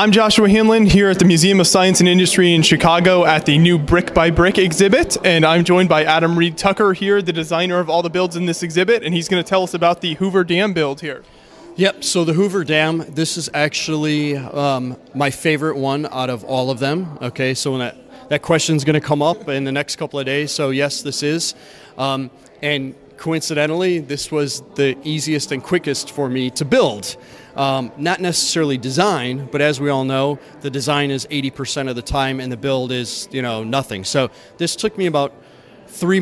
I'm Joshua Hanlon here at the Museum of Science and Industry in Chicago at the new Brick by Brick exhibit, and I'm joined by Adam Reed Tucker here, the designer of all the builds in this exhibit, and he's going to tell us about the Hoover Dam build here. Yep, so the Hoover Dam, this is actually my favorite one out of all of them. Okay, so when that question's going to come up in the next couple of days, so yes, this is. And coincidentally, this was the easiest and quickest for me to build. Not necessarily design, but as we all know, the design is 80% of the time and the build is, nothing. So this took me about 3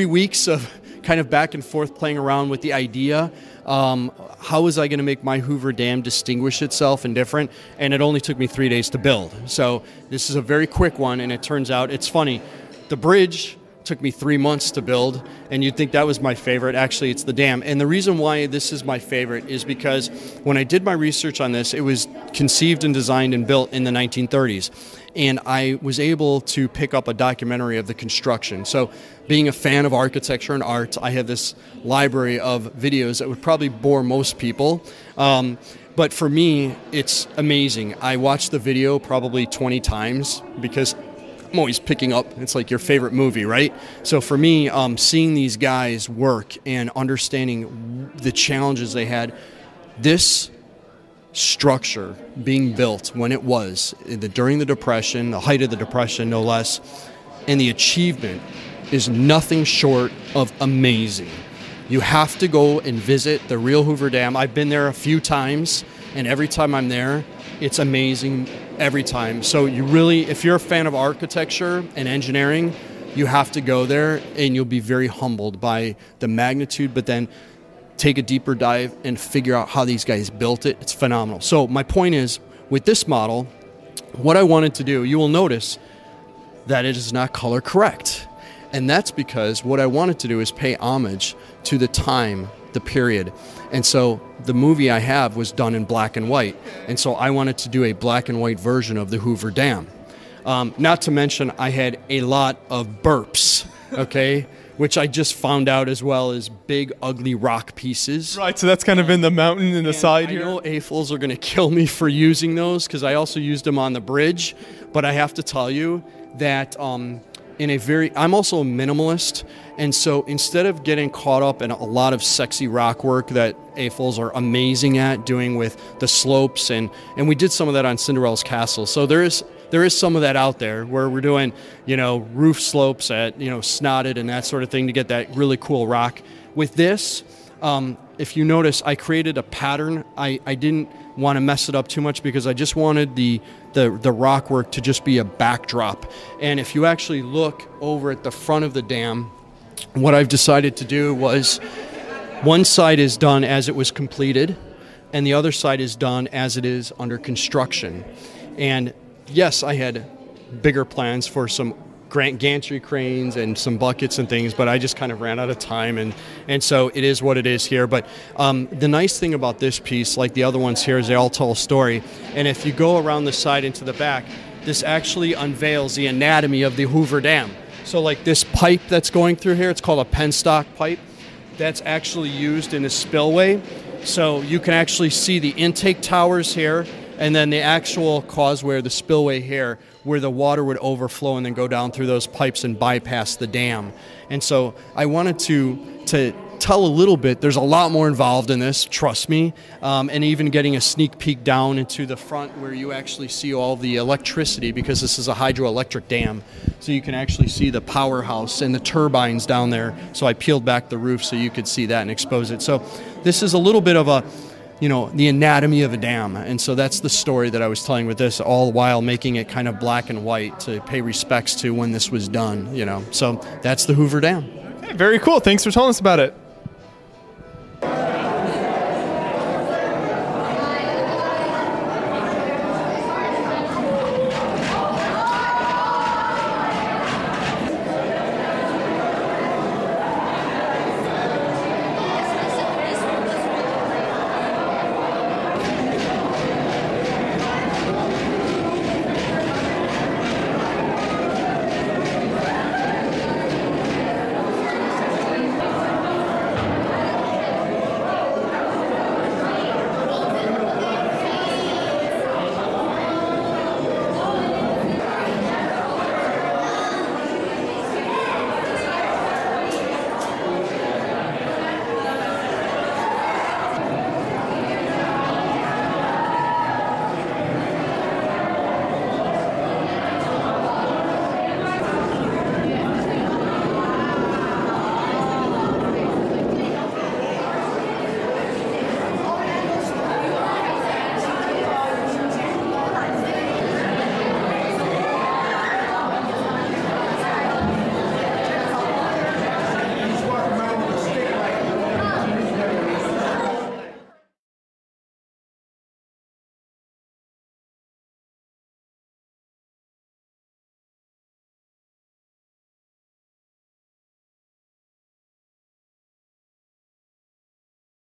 weeks of kind of back and forth playing around with the idea. How was I going to make my Hoover Dam distinguish itself and different? And it only took me 3 days to build. So this is a very quick one, and it turns out, it's funny, the bridge took me 3 months to build, and you'd think that was my favorite. Actually, it's the dam. And the reason why this is my favorite is because when I did my research on this, it was conceived and designed and built in the 1930s. And I was able to pick up a documentary of the construction. So being a fan of architecture and art, I have this library of videos that would probably bore most people. But for me, it's amazing. I watched the video probably 20 times because I'm always picking up, it's like your favorite movie, right? So for me, seeing these guys work and understanding the challenges they had, this structure being built when it was, during the Depression, the height of the Depression, no less, and the achievement is nothing short of amazing. You have to go and visit the real Hoover Dam. I've been there a few times, and every time I'm there, it's amazing every time. So you really, if you're a fan of architecture and engineering, you have to go there and you'll be very humbled by the magnitude, but then take a deeper dive and figure out how these guys built it. It's phenomenal. So my point is, with this model, what I wanted to do, you will notice that it is not color correct. And that's because what I wanted to do is pay homage to the time, the period. And so the movie I have was done in black and white. And so I wanted to do a black and white version of the Hoover Dam. Not to mention I had a lot of burps, okay, which I just found out as well as big, ugly rock pieces. Right, so that's kind of in the mountain in the side here. I know AFOLs are going to kill me for using those because I also used them on the bridge. But I have to tell you that I'm also a minimalist, and so instead of getting caught up in a lot of sexy rock work that AFOLs are amazing at doing with the slopes, and we did some of that on Cinderella's Castle, so there is some of that out there where we're doing, roof slopes at, snotted and that sort of thing to get that really cool rock. With this, if you notice, I created a pattern. I didn't want to mess it up too much because I just wanted the rock work to just be a backdrop. And if you actually look over at the front of the dam, what I've decided to do was one side is done as it was completed and the other side is done as it is under construction. And yes, I had bigger plans for some gantry cranes and some buckets and things, but I just kind of ran out of time, and so it is what it is here. But the nice thing about this piece, like the other ones here, is they all tell a story. And if you go around the side into the back, this actually unveils the anatomy of the Hoover Dam. So like this pipe that's going through here, it's called a penstock pipe. That's actually used in a spillway. So you can actually see the intake towers here, and then the actual causeway or the spillway here where the water would overflow and then go down through those pipes and bypass the dam. And so I wanted to tell a little bit. There's a lot more involved in this, trust me, and even getting a sneak peek down into the front where you actually see all the electricity, because this is a hydroelectric dam. So you can actually see the powerhouse and the turbines down there. So I peeled back the roof so you could see that and expose it. So this is a little bit of the anatomy of a dam. And so that's the story that I was telling with this, all while making it kind of black and white to pay respects to when this was done, So that's the Hoover Dam. Okay, very cool. Thanks for telling us about it.